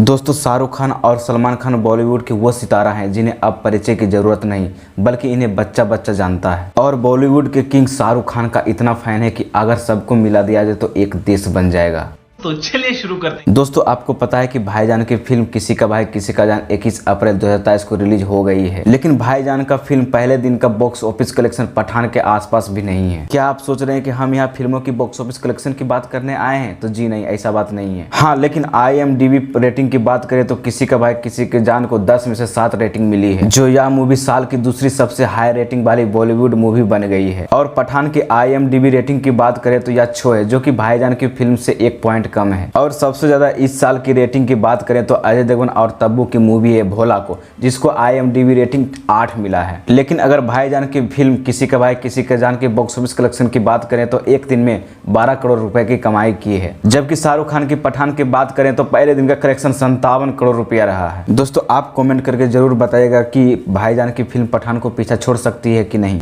दोस्तों, शाहरुख खान और सलमान खान बॉलीवुड के वो सितारा हैं जिन्हें अब परिचय की जरूरत नहीं बल्कि इन्हें बच्चा बच्चा जानता है। और बॉलीवुड के किंग शाहरुख खान का इतना फैन है कि अगर सबको मिला दिया जाए तो एक देश बन जाएगा। तो चलिए शुरू करते हैं। दोस्तों, आपको पता है कि भाईजान की फिल्म किसी का भाई किसी का जान 21 अप्रैल 2023 को रिलीज हो गई है, लेकिन भाईजान का फिल्म पहले दिन का बॉक्स ऑफिस कलेक्शन पठान के आसपास भी नहीं है। क्या आप सोच रहे हैं कि हम यहाँ फिल्मों की बॉक्स ऑफिस कलेक्शन की बात करने आए हैं? तो जी नहीं, ऐसा बात नहीं है। हाँ, लेकिन IMDb रेटिंग की बात करें तो किसी का भाई किसी के जान को 10 में से 7 रेटिंग मिली है, जो यह मूवी साल की दूसरी सबसे हाई रेटिंग वाली बॉलीवुड मूवी बन गई है। और पठान की IMDb रेटिंग की बात करें तो यह 6 है, जो कि भाईजान की फिल्म से 1 पॉइंट कम है। और सबसे ज्यादा इस साल की रेटिंग की बात करें तो अजय देवगन और तब्बू की मूवी है भोला को, जिसको IMDb रेटिंग 8 मिला है। लेकिन अगर भाईजान की फिल्म किसी का भाई किसी का जान के बॉक्स ऑफिस कलेक्शन की बात करें तो एक दिन में 12 करोड़ रुपए की कमाई की है, जबकि शाहरुख खान की पठान की बात करें तो पहले दिन का कलेक्शन 57 करोड़ रुपया रहा है। दोस्तों, आप कमेंट करके जरूर बताइएगा कि भाईजान की फिल्म पठान को पीछा छोड़ सकती है कि नहीं।